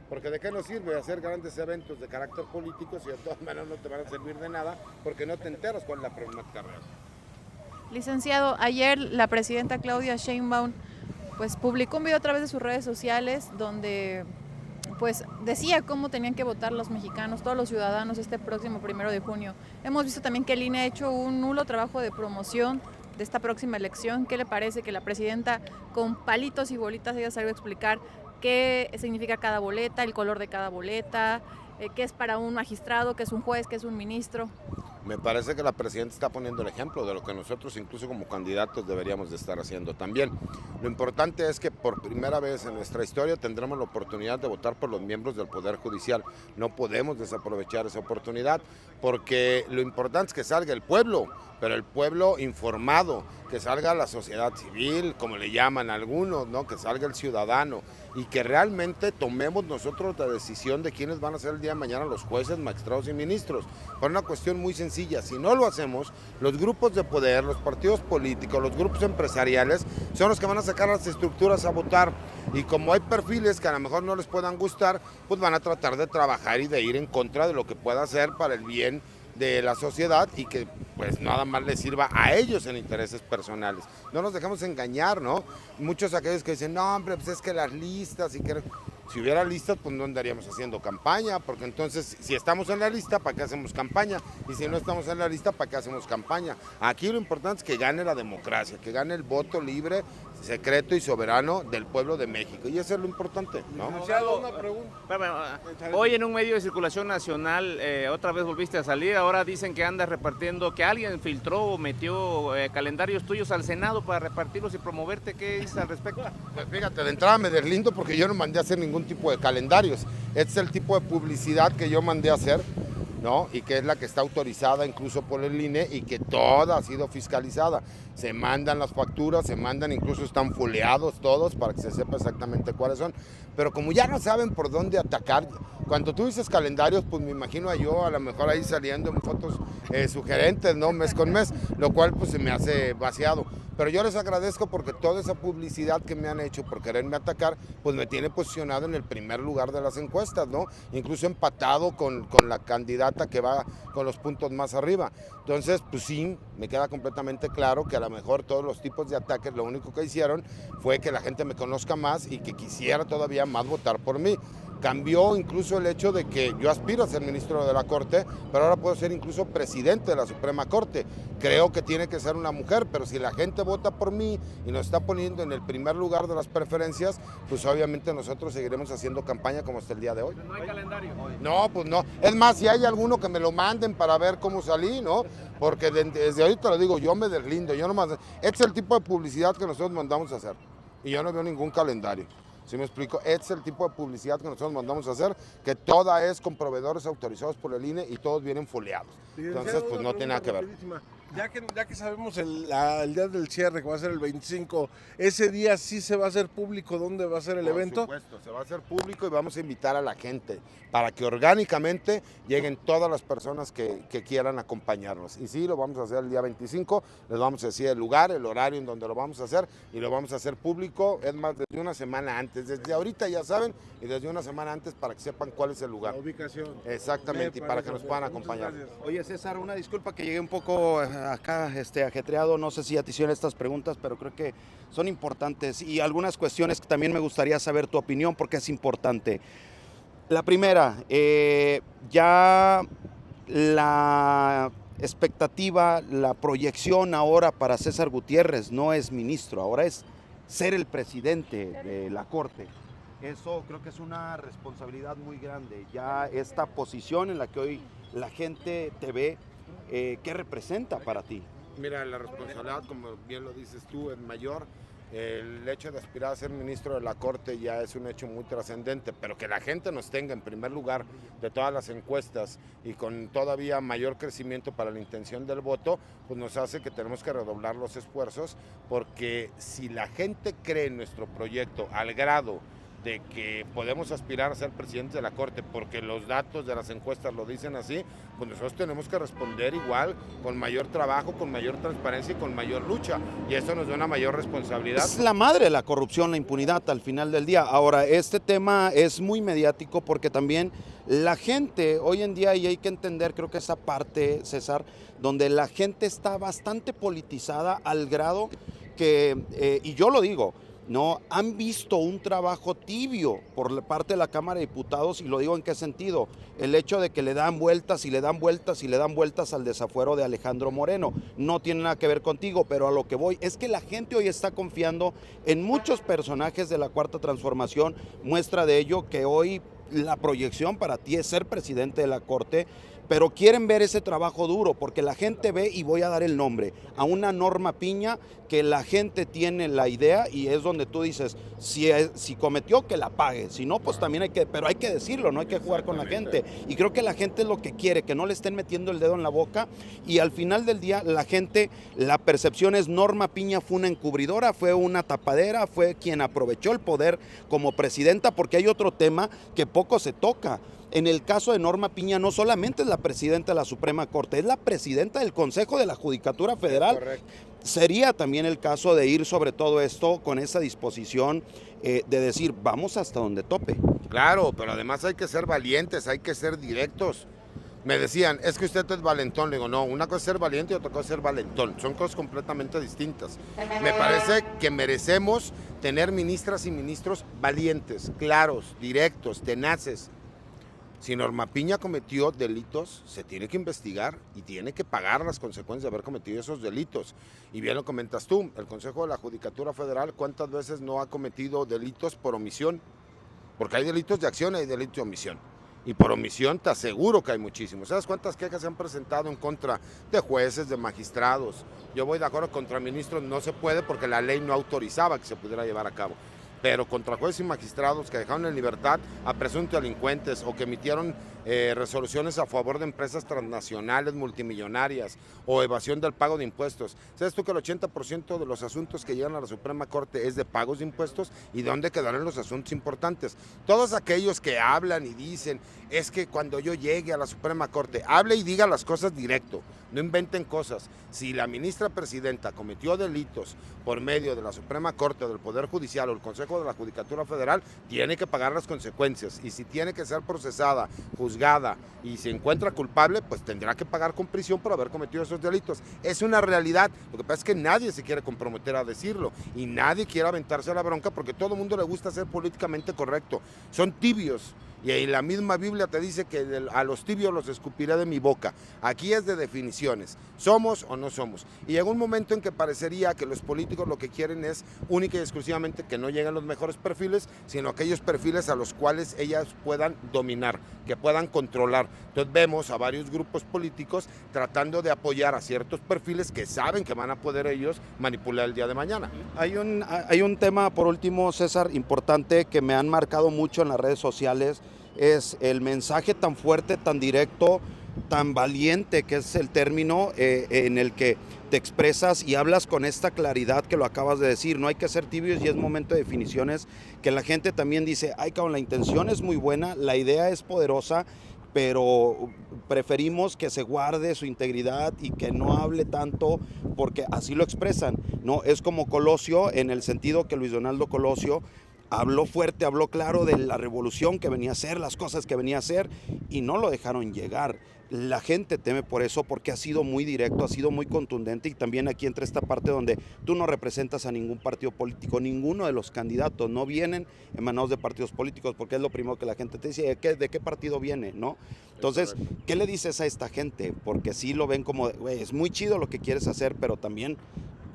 porque de qué nos sirve hacer grandes eventos de carácter político si de todas maneras no te van a servir de nada, porque no te enteras cuál es la problemática real. Licenciado, ayer la presidenta Claudia Sheinbaum pues publicó un video a través de sus redes sociales donde pues decía cómo tenían que votar los mexicanos, todos los ciudadanos este próximo 1 de junio. Hemos visto también que el INE ha hecho un nulo trabajo de promoción de esta próxima elección. ¿Qué le parece que la presidenta con palitos y bolitas haya salido a explicar qué significa cada boleta, el color de cada boleta, qué es para un magistrado, qué es un juez, qué es un ministro? Me parece que la presidenta está poniendo el ejemplo de lo que nosotros incluso como candidatos deberíamos de estar haciendo también. Lo importante es que por primera vez en nuestra historia tendremos la oportunidad de votar por los miembros del Poder Judicial. No podemos desaprovechar esa oportunidad porque lo importante es que salga el pueblo, pero el pueblo informado, que salga la sociedad civil, como le llaman algunos, ¿no? Que salga el ciudadano y que realmente tomemos nosotros la decisión de quiénes van a ser el día de mañana los jueces, magistrados y ministros. Por una cuestión muy sencilla, si no lo hacemos, los grupos de poder, los partidos políticos, los grupos empresariales son los que van a sacar las estructuras a votar y como hay perfiles que a lo mejor no les puedan gustar, pues van a tratar de trabajar y de ir en contra de lo que pueda hacer para el bien de la sociedad y que pues nada más les sirva a ellos en intereses personales. No nos dejemos engañar, ¿no? Muchos aquellos que dicen, no hombre, pues es que las listas y que... Si hubiera listas, pues no andaríamos haciendo campaña, porque entonces si estamos en la lista, ¿para qué hacemos campaña? Y si no estamos en la lista, ¿para qué hacemos campaña? Aquí lo importante es que gane la democracia, que gane el voto libre, secreto y soberano del pueblo de México. Y eso es lo importante, ¿no? Una pregunta. Hoy en un medio de circulación nacional, otra vez volviste a salir, ahora dicen que andas repartiendo, que alguien filtró o metió calendarios tuyos al Senado para repartirlos y promoverte. ¿Qué dices al respecto? Pues fíjate, de entrada me deslindo porque yo no mandé a hacer ningún tipo de calendarios. Este es el tipo de publicidad que yo mandé a hacer, ¿no? Y que es la que está autorizada incluso por el INE y que toda ha sido fiscalizada. Se mandan las facturas, se mandan, incluso están foleados todos para que se sepa exactamente cuáles son. Pero como ya no saben por dónde atacar, cuando tú dices calendarios, pues me imagino a yo a lo mejor ahí saliendo en fotos sugerentes, ¿no? Mes con mes, lo cual pues se me hace vaciado. Pero yo les agradezco porque toda esa publicidad que me han hecho por quererme atacar, pues me tiene posicionado en el primer lugar de las encuestas, ¿no? Incluso empatado con la candidata que va con los puntos más arriba. Entonces, pues sí, me queda completamente claro que a lo mejor todos los tipos de ataques lo único que hicieron fue que la gente me conozca más y que quisiera todavía más votar por mí. Cambió incluso el hecho de que yo aspiro a ser ministro de la Corte, pero ahora puedo ser incluso presidente de la Suprema Corte. Creo que tiene que ser una mujer, pero si la gente vota por mí y nos está poniendo en el primer lugar de las preferencias, pues obviamente nosotros seguiremos haciendo campaña como hasta el día de hoy. No hay calendario. No, pues no. Es más, si hay alguno que me lo manden para ver cómo salí, ¿no? Porque desde ahorita lo digo, yo me deslindo, yo nomás... Este es el tipo de publicidad que nosotros mandamos a hacer y yo no veo ningún calendario. ¿Sí me explico? Este es el tipo de publicidad que nosotros mandamos a hacer, que toda es con proveedores autorizados por el INE y todos vienen foliados. Entonces, pues no tiene nada que ver. Ya que sabemos el día del cierre, que va a ser el 25, ese día sí se va a hacer público dónde va a ser el evento. Por supuesto, se va a hacer público y vamos a invitar a la gente para que orgánicamente lleguen todas las personas que quieran acompañarnos. Y sí, lo vamos a hacer el día 25, les vamos a decir el lugar, el horario en donde lo vamos a hacer y lo vamos a hacer público, es más, desde una semana antes, desde ahorita ya saben, y desde una semana antes para que sepan cuál es el lugar. La ubicación. Exactamente, y para que nos puedan acompañar. Oye, César, una disculpa que llegué un poco acá ajetreado, no sé si ya te hicieron estas preguntas, pero creo que son importantes y algunas cuestiones que también me gustaría saber tu opinión porque es importante. La primera, ya la expectativa, la proyección ahora para César Gutiérrez no es ministro, ahora es ser el presidente de la Corte. Eso creo que es una responsabilidad muy grande. Ya esta posición en la que hoy la gente te ve, ¿qué representa para ti? Mira, la responsabilidad, como bien lo dices tú, es mayor. El hecho de aspirar a ser ministro de la Corte ya es un hecho muy trascendente, pero que la gente nos tenga en primer lugar de todas las encuestas y con todavía mayor crecimiento para la intención del voto, pues nos hace que tenemos que redoblar los esfuerzos, porque si la gente cree en nuestro proyecto al grado de que podemos aspirar a ser presidentes de la Corte porque los datos de las encuestas lo dicen así, pues nosotros tenemos que responder igual, con mayor trabajo, con mayor transparencia y con mayor lucha, y eso nos da una mayor responsabilidad. Es la madre la corrupción, la impunidad al final del día. Ahora, este tema es muy mediático porque también la gente hoy en día, y hay que entender, creo que esa parte, César, donde la gente está bastante politizada al grado que, y yo lo digo, no han visto un trabajo tibio por parte de la Cámara de Diputados, y lo digo en qué sentido, el hecho de que le dan vueltas y le dan vueltas y le dan vueltas al desafuero de Alejandro Moreno, no tiene nada que ver contigo, pero a lo que voy es que la gente hoy está confiando en muchos personajes de la Cuarta Transformación, muestra de ello que hoy la proyección para ti es ser presidente de la Corte, pero quieren ver ese trabajo duro, porque la gente ve, y voy a dar el nombre, a una Norma Piña que la gente tiene la idea, y es donde tú dices, si cometió, que la pague, si no, pues también pero hay que decirlo, no hay que jugar con la gente, y creo que la gente es lo que quiere, que no le estén metiendo el dedo en la boca, y al final del día la gente, la percepción es Norma Piña fue una encubridora, fue una tapadera, fue quien aprovechó el poder como presidenta, porque hay otro tema que poco se toca. En el caso de Norma Piña no solamente es la presidenta de la Suprema Corte, es la presidenta del Consejo de la Judicatura Federal. Correcto. Sería también el caso de ir sobre todo esto con esa disposición de decir, vamos hasta donde tope. Claro, pero además hay que ser valientes, hay que ser directos. Me decían, es que usted es valentón. Le digo, no, una cosa es ser valiente y otra cosa es ser valentón. Son cosas completamente distintas. Me parece que merecemos tener ministras y ministros valientes, claros, directos, tenaces. Si Norma Piña cometió delitos, se tiene que investigar y tiene que pagar las consecuencias de haber cometido esos delitos. Y bien lo comentas tú, el Consejo de la Judicatura Federal, ¿cuántas veces no ha cometido delitos por omisión? Porque hay delitos de acción y hay delitos de omisión. Y por omisión te aseguro que hay muchísimos. ¿Sabes cuántas quejas se han presentado en contra de jueces, de magistrados? Yo voy de acuerdo, contra ministros no se puede porque la ley no autorizaba que se pudiera llevar a cabo. Pero contra jueces y magistrados que dejaron en libertad a presuntos delincuentes o que emitieron resoluciones a favor de empresas transnacionales multimillonarias o evasión del pago de impuestos. ¿Sabes tú que el 80% de los asuntos que llegan a la Suprema Corte es de pagos de impuestos? ¿Y dónde quedaron los asuntos importantes? Todos aquellos que hablan y dicen, es que cuando yo llegue a la Suprema Corte, hable y diga las cosas directo, no inventen cosas. Si la ministra presidenta cometió delitos por medio de la Suprema Corte, del Poder Judicial o el Consejo de la Judicatura Federal, tiene que pagar las consecuencias, y si tiene que ser procesada, juzgada y se encuentra culpable, pues tendrá que pagar con prisión por haber cometido esos delitos. Es una realidad. Lo que pasa es que nadie se quiere comprometer a decirlo y nadie quiere aventarse a la bronca porque a todo el mundo le gusta ser políticamente correcto. Son tibios. Y ahí la misma Biblia te dice que a los tibios los escupiré de mi boca. Aquí es de definiciones, somos o no somos. Y llega un momento en que parecería que los políticos lo que quieren es única y exclusivamente que no lleguen los mejores perfiles, sino aquellos perfiles a los cuales ellas puedan dominar, que puedan controlar. Entonces vemos a varios grupos políticos tratando de apoyar a ciertos perfiles que saben que van a poder ellos manipular el día de mañana. Hay un tema, por último, César, importante que me han marcado mucho en las redes sociales, es el mensaje tan fuerte, tan directo, tan valiente, que es el término en el que te expresas y hablas con esta claridad que lo acabas de decir. No hay que ser tibios y es momento de definiciones, que la gente también dice, ay cabrón, la intención es muy buena, la idea es poderosa, pero preferimos que se guarde su integridad y que no hable tanto, porque así lo expresan, ¿no? Es como Colosio, en el sentido que Luis Donaldo Colosio habló fuerte, habló claro de la revolución que venía a hacer, las cosas que venía a hacer, y no lo dejaron llegar. La gente teme por eso, porque ha sido muy directo, ha sido muy contundente, y también aquí entra esta parte donde tú no representas a ningún partido político, ninguno de los candidatos no vienen emanados de partidos políticos, porque es lo primero que la gente te dice, ¿de qué partido viene? ¿No? Entonces, ¿qué le dices a esta gente? Porque sí lo ven como, güey, es muy chido lo que quieres hacer, pero también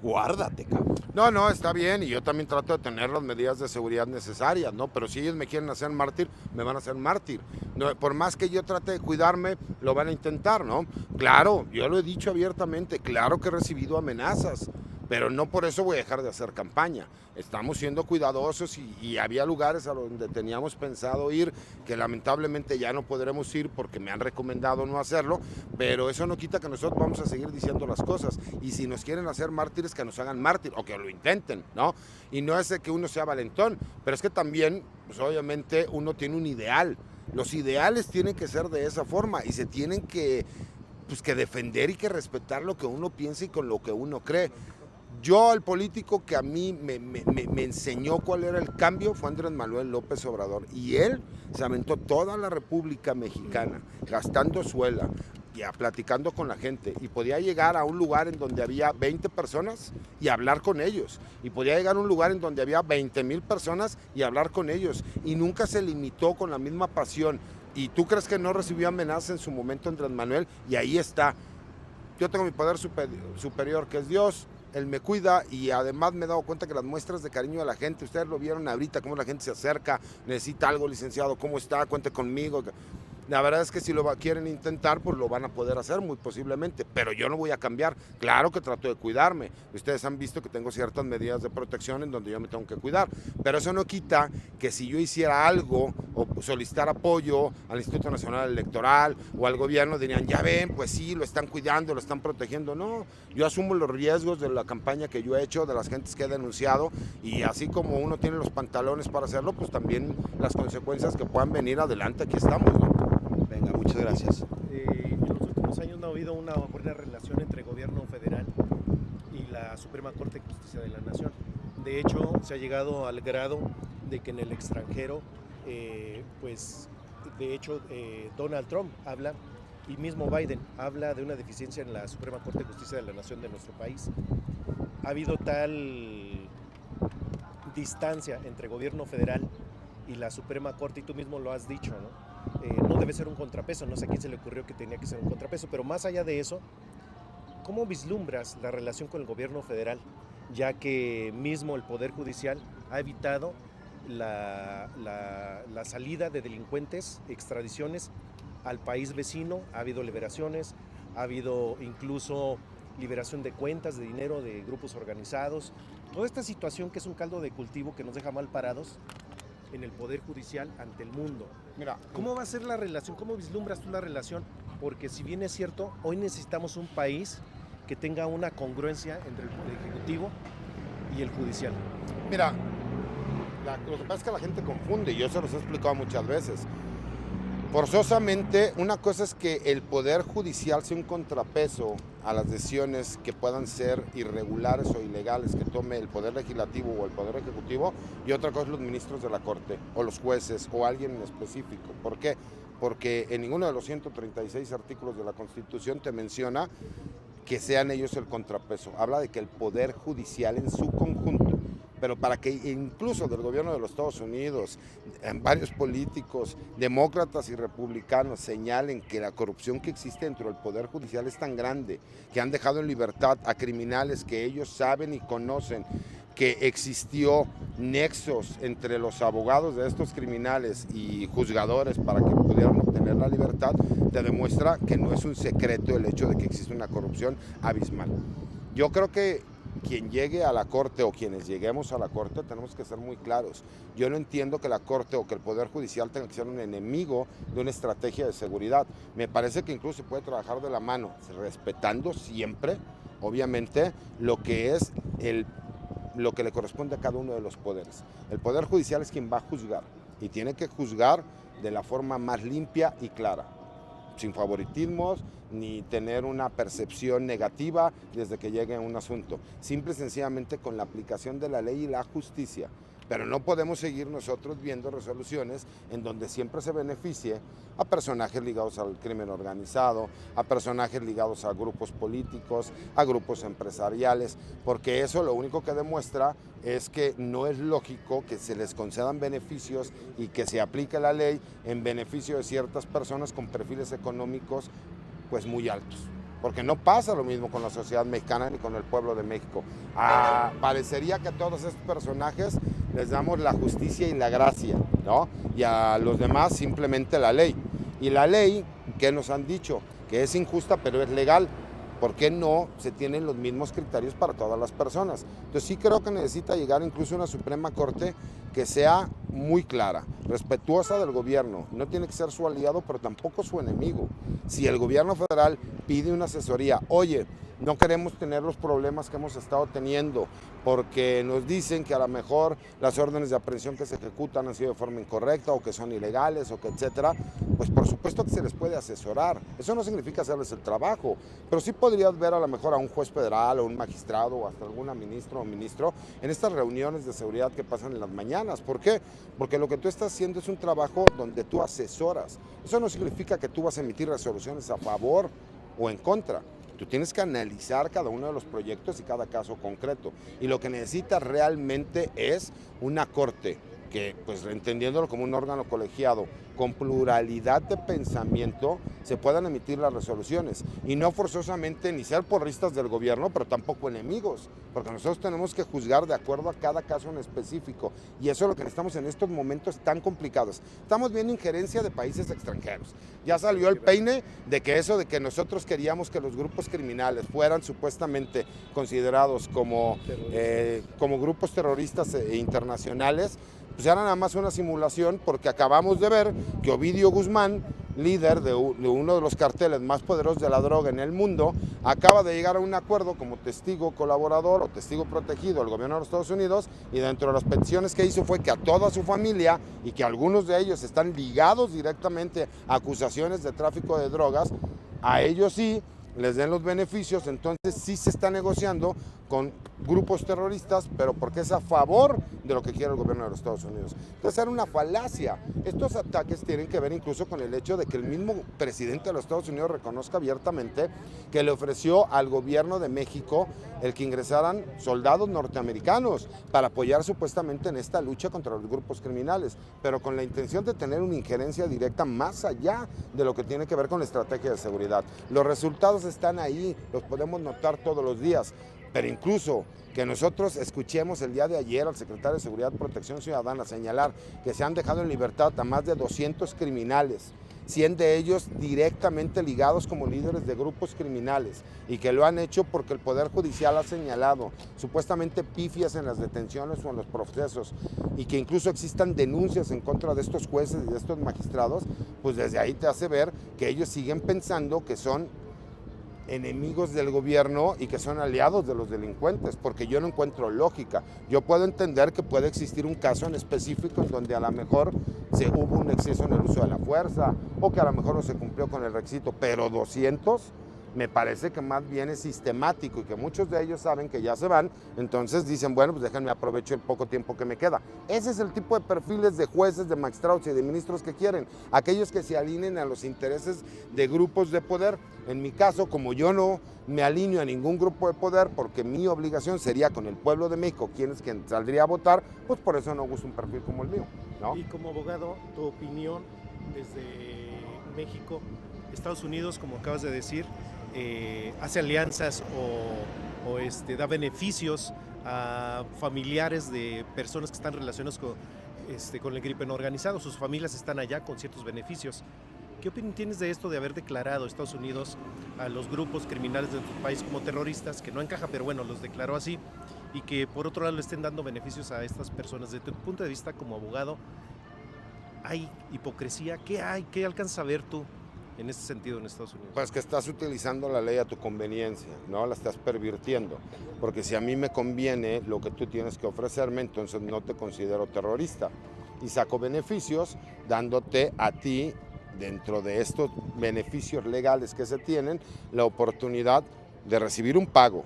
guárdate, cabrón. No, está bien, y yo también trato de tener las medidas de seguridad necesarias, ¿no? Pero si ellos me quieren hacer mártir, me van a hacer mártir. No, por más que yo trate de cuidarme, lo van a intentar, ¿no? Claro, yo lo he dicho abiertamente, claro que he recibido amenazas, pero no por eso voy a dejar de hacer campaña. Estamos siendo cuidadosos y había lugares a donde teníamos pensado ir que lamentablemente ya no podremos ir porque me han recomendado no hacerlo, pero eso no quita que nosotros vamos a seguir diciendo las cosas, y si nos quieren hacer mártires, que nos hagan mártir o que lo intenten, ¿no? Y no es de que uno sea valentón, pero es que también, pues obviamente uno tiene un ideal. Los ideales tienen que ser de esa forma y se tienen que defender y que respetar lo que uno piensa y con lo que uno cree. Yo, el político que a mí me enseñó cuál era el cambio fue Andrés Manuel López Obrador, y él se aventó toda la República Mexicana gastando suela, ya platicando con la gente, y podía llegar a un lugar en donde había 20 personas y hablar con ellos, y podía llegar a un lugar en donde había 20,000 personas y hablar con ellos, y nunca se limitó con la misma pasión. ¿Y tú crees que no recibió amenazas en su momento Andrés Manuel? Y ahí está. Yo tengo mi poder superior, que es Dios. Él me cuida, y además me he dado cuenta que las muestras de cariño de la gente, ustedes lo vieron ahorita, cómo la gente se acerca, necesita algo, licenciado, ¿cómo está? Cuente conmigo. La verdad es que si quieren intentar, pues lo van a poder hacer muy posiblemente, pero yo no voy a cambiar. Claro que trato de cuidarme. Ustedes han visto que tengo ciertas medidas de protección en donde yo me tengo que cuidar, pero eso no quita que si yo hiciera algo o solicitar apoyo al Instituto Nacional Electoral o al gobierno, dirían, ya ven, pues sí, lo están cuidando, lo están protegiendo. No, yo asumo los riesgos de la campaña que yo he hecho, de las gentes que he denunciado, y así como uno tiene los pantalones para hacerlo, pues también las consecuencias que puedan venir adelante, aquí estamos, ¿no? Venga, muchas gracias. En los últimos años no ha habido una buena relación entre el gobierno federal y la Suprema Corte de Justicia de la Nación. De hecho, se ha llegado al grado de que en el extranjero, Donald Trump habla, y mismo Biden habla de una deficiencia en la Suprema Corte de Justicia de la Nación de nuestro país. Ha habido tal distancia entre el gobierno federal y la Suprema Corte, y tú mismo lo has dicho, ¿no? No debe ser un contrapeso, no sé a quién se le ocurrió que tenía que ser un contrapeso, pero más allá de eso, ¿cómo vislumbras la relación con el gobierno federal? Ya que mismo el Poder Judicial ha evitado la salida de delincuentes, extradiciones al país vecino, ha habido liberaciones, ha habido incluso liberación de cuentas, de dinero de grupos organizados. Toda esta situación que es un caldo de cultivo que nos deja mal parados en el Poder Judicial ante el mundo. Mira, ¿Cómo va a ser la relación? ¿Cómo vislumbras tú la relación? Porque si bien es cierto, hoy necesitamos un país que tenga una congruencia entre el Ejecutivo y el Judicial. Mira, lo que pasa es que la gente confunde, y yo se los he explicado muchas veces. Forzosamente, una cosa es que el Poder Judicial sea un contrapeso a las decisiones que puedan ser irregulares o ilegales que tome el Poder Legislativo o el Poder Ejecutivo, y otra cosa es los ministros de la Corte, o los jueces, o alguien en específico. ¿Por qué? Porque en ninguno de los 136 artículos de la Constitución te menciona que sean ellos el contrapeso. Habla de que el Poder Judicial en su conjunto, pero para que incluso del gobierno de los Estados Unidos, varios políticos, demócratas y republicanos, señalen que la corrupción que existe dentro del Poder Judicial es tan grande, que han dejado en libertad a criminales que ellos saben y conocen, que existió nexos entre los abogados de estos criminales y juzgadores para que pudieran obtener la libertad, te demuestra que no es un secreto el hecho de que existe una corrupción abismal. Yo creo que quien llegue a la Corte o quienes lleguemos a la Corte tenemos que ser muy claros. Yo no entiendo que la Corte o que el Poder Judicial tenga que ser un enemigo de una estrategia de seguridad. Me parece que incluso se puede trabajar de la mano, respetando siempre, obviamente, lo que es lo que le corresponde a cada uno de los poderes. El Poder Judicial es quien va a juzgar, y tiene que juzgar de la forma más limpia y clara, sin favoritismos ni tener una percepción negativa desde que llegue a un asunto, simple y sencillamente con la aplicación de la ley y la justicia. Pero no podemos seguir nosotros viendo resoluciones en donde siempre se beneficie a personajes ligados al crimen organizado, a personajes ligados a grupos políticos, a grupos empresariales, porque eso lo único que demuestra es que no es lógico que se les concedan beneficios y que se aplique la ley en beneficio de ciertas personas con perfiles económicos pues muy altos. Porque no pasa lo mismo con la sociedad mexicana ni con el pueblo de México. Parecería que a todos estos personajes les damos la justicia y la gracia, ¿no? Y a los demás simplemente la ley. Y la ley, ¿qué nos han dicho? Que es injusta, pero es legal. ¿por qué no se tienen los mismos criterios para todas las personas? Entonces sí creo que necesita llegar incluso una Suprema Corte que sea muy clara, respetuosa del gobierno, no tiene que ser su aliado, pero tampoco su enemigo. Si el gobierno federal pide una asesoría, oye, no queremos tener los problemas que hemos estado teniendo porque nos dicen que a lo mejor las órdenes de aprehensión que se ejecutan han sido de forma incorrecta o que son ilegales o que etcétera, pues por supuesto que se les puede asesorar. Eso no significa hacerles el trabajo, pero sí podrías ver a lo mejor a un juez federal o un magistrado o hasta alguna ministra o ministro en estas reuniones de seguridad que pasan en las mañanas. ¿Por qué? Porque lo que tú estás haciendo es un trabajo donde tú asesoras. Eso no significa que tú vas a emitir resoluciones a favor o en contra. Tú tienes que analizar cada uno de los proyectos y cada caso concreto. Y lo que necesitas realmente es una corte que, pues entendiéndolo como un órgano colegiado, con pluralidad de pensamiento, se puedan emitir las resoluciones. Y no forzosamente ni ser porristas del gobierno, pero tampoco enemigos, porque nosotros tenemos que juzgar de acuerdo a cada caso en específico. Y eso es lo que necesitamos en estos momentos tan complicados. Estamos viendo injerencia de países extranjeros. Ya salió el peine de que eso de que nosotros queríamos que los grupos criminales fueran supuestamente considerados como grupos terroristas internacionales, pues era nada más una simulación, porque acabamos de ver que Ovidio Guzmán, líder de uno de los carteles más poderosos de la droga en el mundo, acaba de llegar a un acuerdo como testigo colaborador o testigo protegido del gobierno de los Estados Unidos, y dentro de las peticiones que hizo fue que a toda su familia, y que algunos de ellos están ligados directamente a acusaciones de tráfico de drogas, a ellos sí les den los beneficios. Entonces sí se está negociando con grupos terroristas, pero porque es a favor de lo que quiere el gobierno de los Estados Unidos. Entonces era una falacia. Estos ataques tienen que ver incluso con el hecho de que el mismo presidente de los Estados Unidos reconozca abiertamente que le ofreció al gobierno de México el que ingresaran soldados norteamericanos para apoyar supuestamente en esta lucha contra los grupos criminales, pero con la intención de tener una injerencia directa más allá de lo que tiene que ver con la estrategia de seguridad. Los resultados están ahí, los podemos notar todos los días. Pero incluso que nosotros escuchemos el día de ayer al secretario de Seguridad y Protección Ciudadana señalar que se han dejado en libertad a más de 200 criminales, 100 de ellos directamente ligados como líderes de grupos criminales, y que lo han hecho porque el Poder Judicial ha señalado supuestamente pifias en las detenciones o en los procesos, y que incluso existan denuncias en contra de estos jueces y de estos magistrados, pues desde ahí te hace ver que ellos siguen pensando que son enemigos del gobierno y que son aliados de los delincuentes, porque yo no encuentro lógica. Yo puedo entender que puede existir un caso en específico en donde a lo mejor hubo un exceso en el uso de la fuerza o que a lo mejor no se cumplió con el requisito, pero 200 me parece que más bien es sistemático y que muchos de ellos saben que ya se van, entonces dicen, bueno, pues déjenme aprovecho el poco tiempo que me queda. Ese es el tipo de perfiles de jueces, de magistrados y de ministros que quieren, aquellos que se alineen a los intereses de grupos de poder. En mi caso, como yo no me alineo a ningún grupo de poder, porque mi obligación sería con el pueblo de México, quien saldría a votar, pues por eso no gusta un perfil como el mío, ¿no? Y como abogado, tu opinión desde México, Estados Unidos, como acabas de decir, hace alianzas o da beneficios a familiares de personas que están relacionadas con el crimen organizado. Sus familias están allá con ciertos beneficios. ¿Qué opinión tienes de esto de haber declarado Estados Unidos a los grupos criminales de nuestro país como terroristas, que no encaja, pero bueno, los declaró así, y que por otro lado le estén dando beneficios a estas personas? Desde tu punto de vista como abogado, ¿hay hipocresía? ¿Qué hay? ¿Qué alcanzas a ver tú en ese sentido en Estados Unidos? Pues que estás utilizando la ley a tu conveniencia, ¿no? La estás pervirtiendo, porque si a mí me conviene lo que tú tienes que ofrecerme, entonces no te considero terrorista y saco beneficios dándote a ti, dentro de estos beneficios legales que se tienen, la oportunidad de recibir un pago,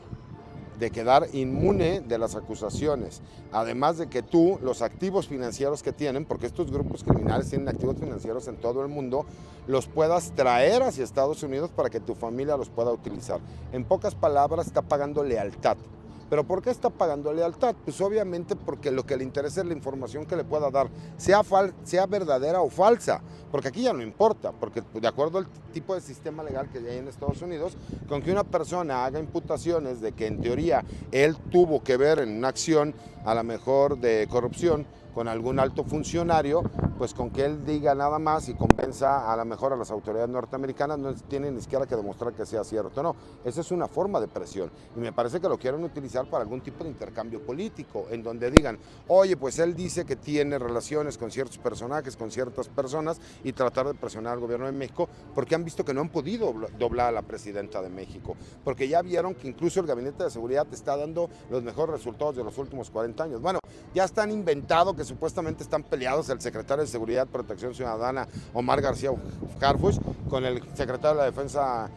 de quedar inmune de las acusaciones, además de que tú, los activos financieros que tienen, porque estos grupos criminales tienen activos financieros en todo el mundo, los puedas traer hacia Estados Unidos para que tu familia los pueda utilizar. En pocas palabras, está pagando lealtad. ¿Pero por qué está pagando lealtad? Pues obviamente porque lo que le interesa es la información que le pueda dar, sea verdadera o falsa, porque aquí ya no importa, porque de acuerdo al tipo de sistema legal que hay en Estados Unidos, con que una persona haga imputaciones de que en teoría él tuvo que ver en una acción a lo mejor de corrupción con algún alto funcionario, pues con que él diga nada más y convenza a lo mejor a las autoridades norteamericanas, no tiene ni siquiera que demostrar que sea cierto, no. Esa es una forma de presión y me parece que lo quieren utilizar para algún tipo de intercambio político, en donde digan, oye, pues él dice que tiene relaciones con ciertos personajes, con ciertas personas, y tratar de presionar al gobierno de México, porque han visto que no han podido doblar a la presidenta de México, porque ya vieron que incluso el Gabinete de Seguridad está dando los mejores resultados de los últimos 40 años. Bueno, ya están inventado que supuestamente están peleados el secretario de Seguridad y Protección Ciudadana, Omar García Harfuch, con el secretario de la Defensa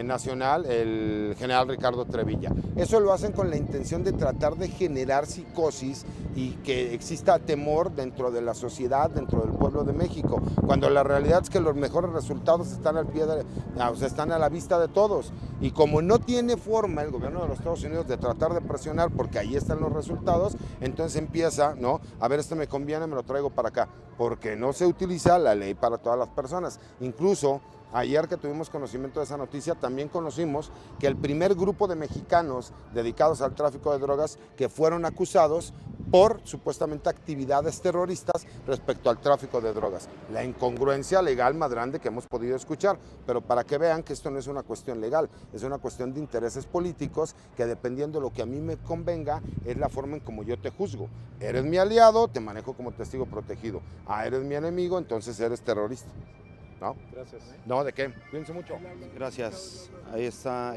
Nacional, el general Ricardo Trevilla. Eso lo hacen con la intención de tratar de generar psicosis y que exista temor dentro de la sociedad, dentro del pueblo de México, cuando la realidad es que los mejores resultados están están a la vista de todos. Y como no tiene forma el gobierno de los Estados Unidos de tratar de presionar, porque ahí están los resultados, entonces empieza, ¿no? A ver, me conviene, me lo traigo para acá, porque no se utiliza la ley para todas las personas. Incluso ayer que tuvimos conocimiento de esa noticia, también conocimos que el primer grupo de mexicanos dedicados al tráfico de drogas que fueron acusados por supuestamente actividades terroristas respecto al tráfico de drogas. La incongruencia legal más grande que hemos podido escuchar, pero para que vean que esto no es una cuestión legal, es una cuestión de intereses políticos que dependiendo de lo que a mí me convenga, es la forma en como yo te juzgo. Eres mi aliado, te manejo como testigo protegido. Eres mi enemigo, entonces eres terrorista. ¿No? Gracias. No, ¿de qué? Cuídense mucho. Gracias. Ahí está.